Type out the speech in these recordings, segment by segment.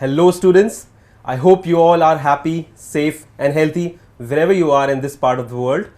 Hello students, I hope you all are happy, safe and healthy wherever you are in this part of the world.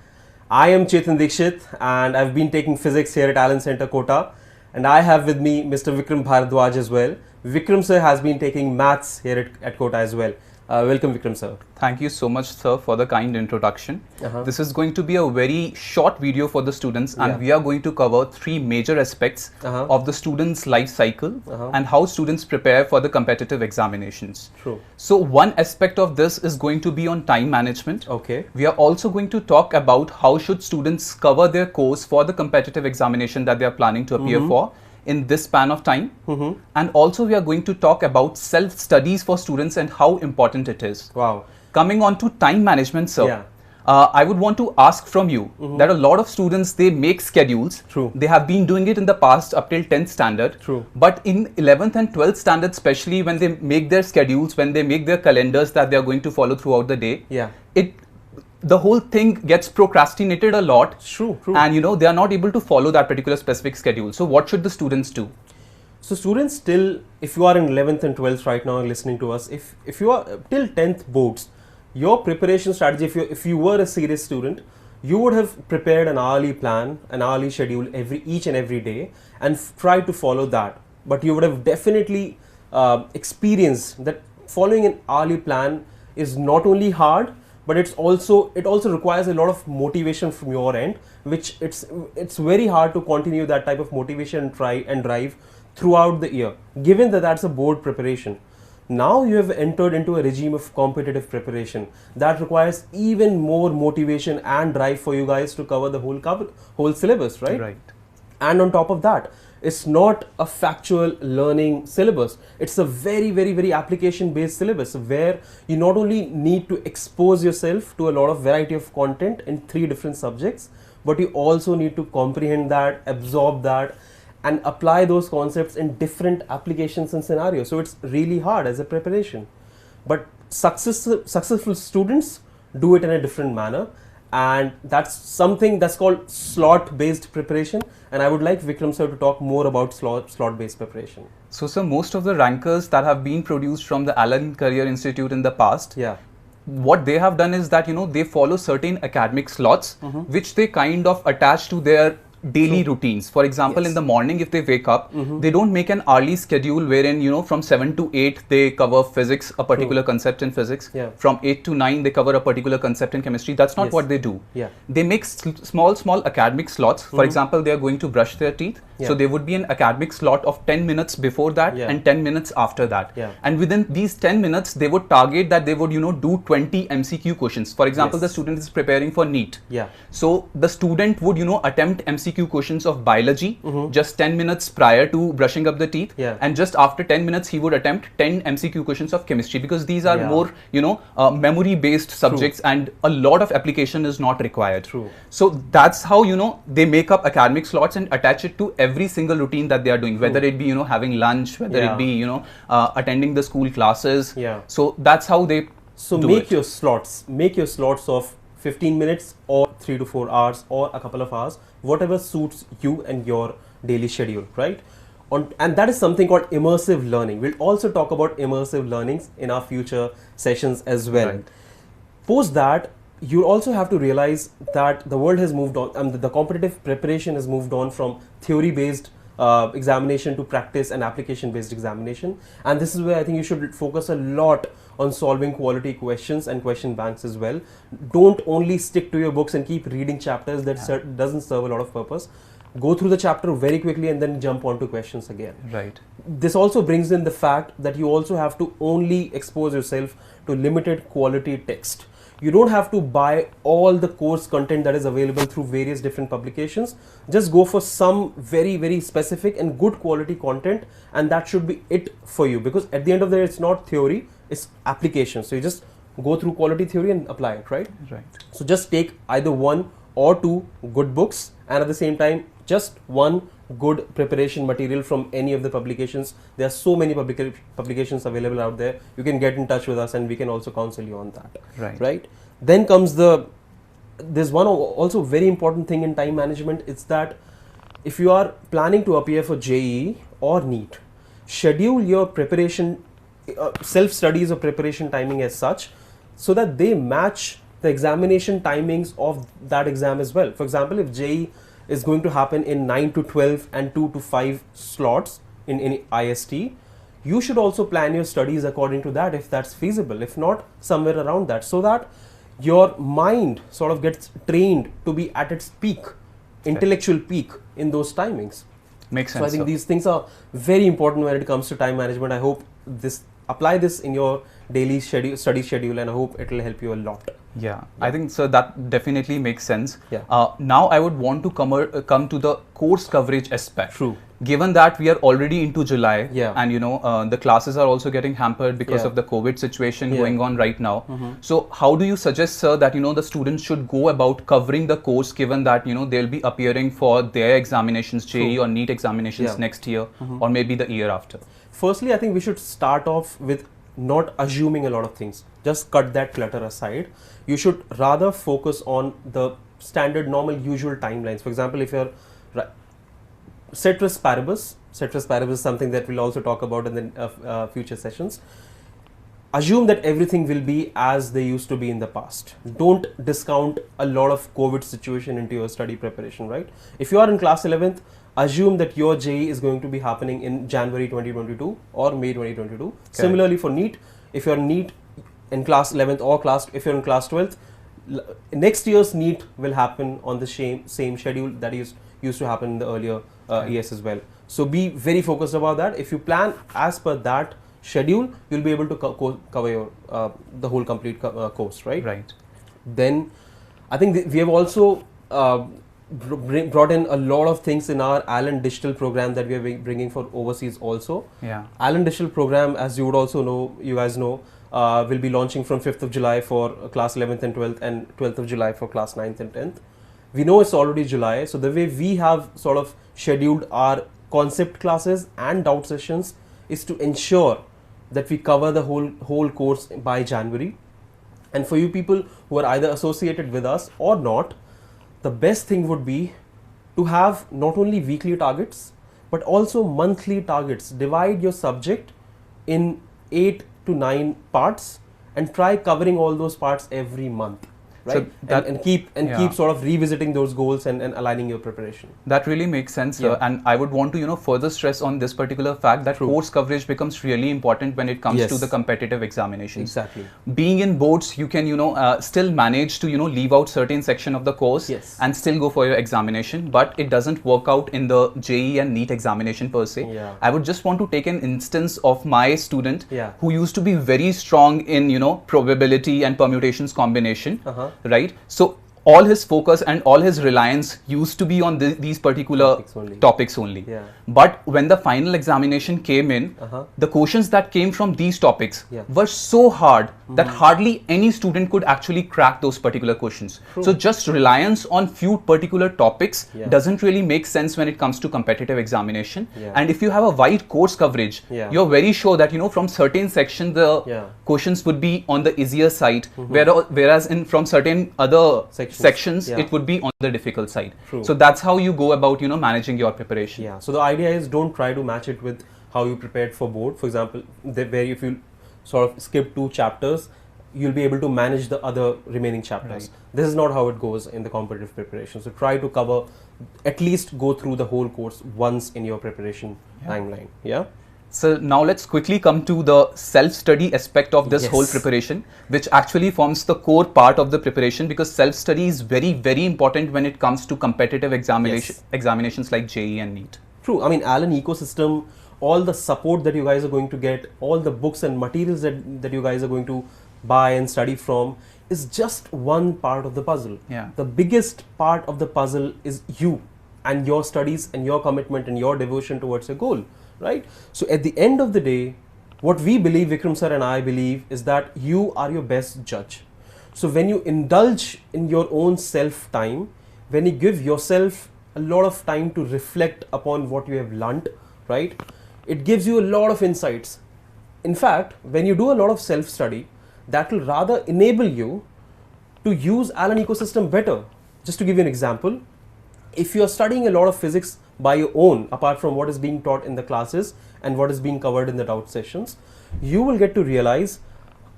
I am Chetan Dikshit and I've been taking physics here at Allen Center Kota, and I have with me Mr. Vikram Bharadwaj as well. Vikram sir has been taking maths here at Kota as well. Welcome Vikram sir. Thank you so much, sir, for the kind introduction. This is going to be a very short video for the students, and we are going to cover three major aspects of the students' life cycle and how students prepare for the competitive examinations. True. So one aspect of this is going to be on time management. Okay. We are also going to talk about how should students cover their course for the competitive examination that they are planning to appear for in this span of time. And also we are going to talk about self-studies for students and how important it is. Wow. Coming on to time management, sir. Yeah. I would want to ask from you that a lot of students, they make schedules. True. They have been doing it in the past up till 10th standard. True. But in 11th and 12th standard, especially when they make their schedules, when they make their calendars that they are going to follow throughout the day, the whole thing gets procrastinated a lot. True. And they are not able to follow that particular specific schedule. So what should the students do? So students, still, if you are in 11th and 12th right now listening to us, if you are till 10th boards, your preparation strategy, if you were a serious student, you would have prepared an hourly plan, an hourly schedule each and every day and tried to follow that. But you would have definitely experienced that following an hourly plan is not only hard, but it also requires a lot of motivation from your end, which it's very hard to continue that type of motivation and try and drive throughout the year, given that that's a board preparation. Now you have entered into a regime of competitive preparation that requires even more motivation and drive for you guys to cover the whole syllabus, right? Right. And on top of that, it's not a factual learning syllabus. It's a very, very, very application-based syllabus where you not only need to expose yourself to a lot of variety of content in 3 different subjects, but you also need to comprehend that, absorb that, and apply those concepts in different applications and scenarios. So it's really hard as a preparation. But successful students do it in a different manner. And that's something that's called slot-based preparation. And I would like Vikram sir to talk more about slot-based preparation. So, sir, most of the rankers that have been produced from the Allen Career Institute in the past, what they have done is that, they follow certain academic slots, which they kind of attach to their daily routines. For example, in the morning, if they wake up, they don't make an early schedule wherein, from 7 to 8, they cover physics, a particular concept in physics. From 8 to 9, they cover a particular concept in chemistry. That's not what they do. They make small academic slots. For example, they are going to brush their teeth. So there would be an academic slot of 10 minutes before that and 10 minutes after that. And within these 10 minutes, they would target that they would, do 20 MCQ questions. For example, the student is preparing for NEET. So the student would, attempt MCQ questions of biology just 10 minutes prior to brushing up the teeth. And just after 10 minutes, he would attempt 10 MCQ questions of chemistry, because these are more, memory-based subjects and a lot of application is not required. So that's how, they make up academic slots and attach it to every single routine that they are doing, whether it be, having lunch, whether it be, attending the school classes. So that's how they make your slots of 15 minutes or 3 to 4 hours or a couple of hours, whatever suits you and your daily schedule, right? And that is something called immersive learning. We'll also talk about immersive learnings in our future sessions as well. Post that, you also have to realize that the world has moved on, and the competitive preparation has moved on from theory-based examination to practice and application-based examination. And this is where I think you should focus a lot on solving quality questions and question banks as well. Don't only stick to your books and keep reading chapters. That doesn't serve a lot of purpose. Go through the chapter very quickly and then jump onto questions again. This also brings in the fact that you also have to only expose yourself to limited quality text. You don't have to buy all the course content that is available through various different publications. Just go for some very, very specific and good quality content, and that should be it for you, because at the end of the day, it's not theory, it's application. So you just go through quality theory and apply it, right? So just take either 1 or 2 good books, and at the same time, just 1 good preparation material from any of the publications. There are so many publications available out there. You can get in touch with us and we can also counsel you on that. Right? Then comes there's one also very important thing in time management. It's that if you are planning to appear for JEE or NEET, schedule your preparation self-studies or preparation timing as such, so that they match the examination timings of that exam as well. For example, if JEE is going to happen in 9 to 12 and 2 to 5 slots in IST, you should also plan your studies according to that if that's feasible, if not somewhere around that, so that your mind sort of gets trained to be at its peak, intellectual peak in those timings. Makes sense. So I think these things are very important when it comes to time management. I hope apply this in your daily study schedule, and I hope it will help you a lot. Yeah, I think so that definitely makes sense. Yeah. Now I would want to come to the course coverage aspect. True. Given that we are already into July, yeah, and the classes are also getting hampered because yeah, of the COVID situation yeah, going on right now. Mm-hmm. So how do you suggest, sir, that the students should go about covering the course, given that they'll be appearing for their examinations, JEE or NEET examinations yeah, next year, mm-hmm, or maybe the year after? Firstly, I think we should start off with not assuming a lot of things. Just cut that clutter aside. You should rather focus on the standard, normal, usual timelines. For example, if you're ceteris paribus is something that we'll also talk about in the future sessions. Assume that everything will be as they used to be in the past. Don't discount a lot of COVID situation into your study preparation, right? If you are in class 11th, assume that your JEE is going to be happening in January 2022 or May 2022. Okay. Similarly for NEET, if you're NEET in class 11th or if you're in class 12th, next year's NEET will happen on the same schedule that used to happen in the earlier years as well. So be very focused about that. If you plan as per that schedule, you'll be able to cover your the whole complete course, right? Right. Then I think we have also brought in a lot of things in our Allen Digital program that we are bringing for overseas also. Yeah. Allen Digital program, as you would also know, you guys know, will be launching from 5th of July for class 11th and 12th, and 12th of July for class 9th and 10th. We know it's already July, so the way we have sort of scheduled our concept classes and doubt sessions is to ensure that we cover the whole course by January. And for you people who are either associated with us or not, the best thing would be to have not only weekly targets but also monthly targets. Divide your subject in 8 to 9 parts and try covering all those parts every month. Right, so and keep sort of revisiting those goals and aligning your preparation. That really makes sense, sir. And I would want to further stress on this particular fact that course coverage becomes really important when it comes to the competitive examinations. Exactly. Being in boards, you can still manage to leave out certain section of the course and still go for your examination, but it doesn't work out in the JEE and NEET examination per se. Yeah. I would just want to take an instance of my student who used to be very strong in probability and permutations combination. Right, so all his focus and all his reliance used to be on these particular topics only. Yeah. But when the final examination came in, the questions that came from these topics were so hard that hardly any student could actually crack those particular questions. True. So just reliance on few particular topics doesn't really make sense when it comes to competitive examination. And if you have a wide course coverage, you're very sure that from certain sections the questions would be on the easier side, whereas from certain other sections it would be on the difficult side. True. So that's how you go about managing your preparation. Yeah, so the idea is don't try to match it with how you prepared for board. For example, where if you sort of skip 2 chapters, you'll be able to manage the other remaining chapters. This is not how it goes in the competitive preparation. So try to cover, at least go through the whole course once in your preparation timeline. Yeah. So now let's quickly come to the self-study aspect of this whole preparation, which actually forms the core part of the preparation, because self-study is very, very important when it comes to competitive examinations like JEE and NEET. True. I mean, Allen ecosystem, all the support that you guys are going to get, all the books and materials that you guys are going to buy and study from is just one part of the puzzle. Yeah. The biggest part of the puzzle is you and your studies and your commitment and your devotion towards your goal. Right? So at the end of the day, what we believe, Vikram sir and I believe, is that you are your best judge. So when you indulge in your own self-time, when you give yourself a lot of time to reflect upon what you have learnt, right, it gives you a lot of insights. In fact, when you do a lot of self-study, that will rather enable you to use Allen ecosystem better. Just to give you an example, if you are studying a lot of physics by your own, apart from what is being taught in the classes and what is being covered in the doubt sessions, you will get to realize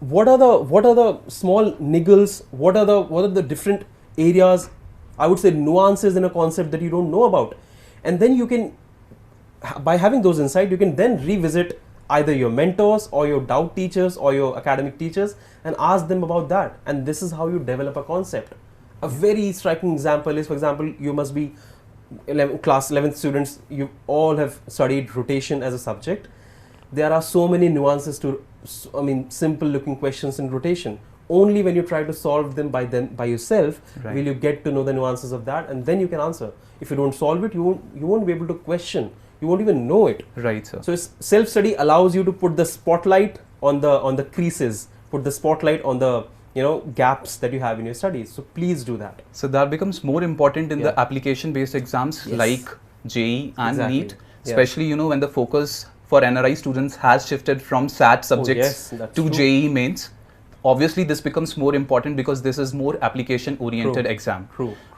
what are the small niggles, what are the different areas, I would say nuances in a concept that you don't know about. And then you can, by having those insights, you can then revisit either your mentors or your doubt teachers or your academic teachers and ask them about that. And this is how you develop a concept. A very striking example is, for example, you must be class 11th students, you all have studied rotation as a subject. There are so many nuances to, I mean, simple looking questions in rotation. Only when you try to solve them by yourself, will you get to know the nuances of that, and then you can answer. If you don't solve it, you won't be able to question. You won't even know it. Right, sir. So self-study allows you to put the spotlight on the creases, put the spotlight on the gaps that you have in your studies. So please do that. So that becomes more important in the application-based exams like JEE and NEET, especially when the focus for NRI students has shifted from SAT subjects to JEE mains. Obviously, this becomes more important because this is more application-oriented exam.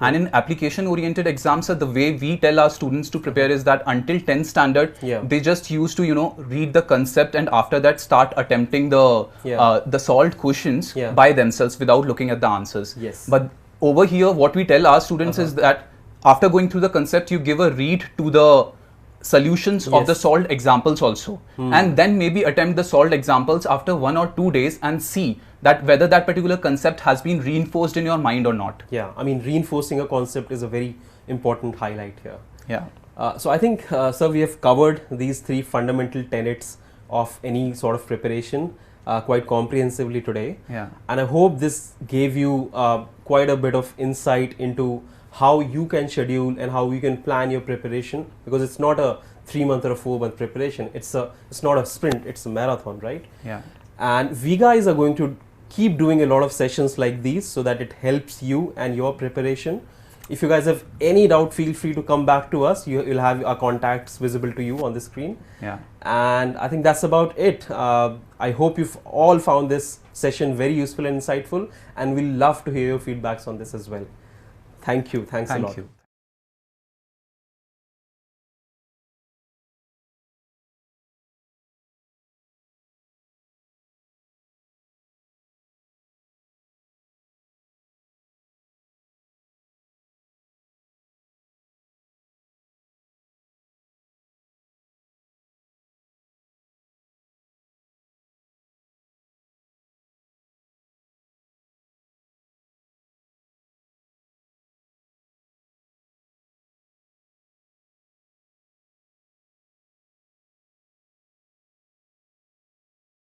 And in application-oriented exams, the way we tell our students to prepare is that until 10th standard, they just used to read the concept and after that start attempting the solved questions by themselves without looking at the answers. But over here, what we tell our students is that after going through the concept, you give a read to the solutions of the solved examples also, and then maybe attempt the solved examples after 1 or 2 days and see that whether that particular concept has been reinforced in your mind or not. Yeah, I mean, reinforcing a concept is a very important highlight here. Yeah. So I think, sir, we have covered these 3 fundamental tenets of any sort of preparation quite comprehensively today. Yeah. And I hope this gave you quite a bit of insight into how you can schedule and how you can plan your preparation, because it's not a 3-month or a 4-month preparation. It's not a sprint, it's a marathon, right? Yeah. And we guys are going to keep doing a lot of sessions like these so that it helps you and your preparation. If you guys have any doubt, feel free to come back to us. You'll have our contacts visible to you on the screen. Yeah. And I think that's about it. I hope you've all found this session very useful and insightful, and we'll love to hear your feedbacks on this as well. Thank you. Thanks a lot. Thank you.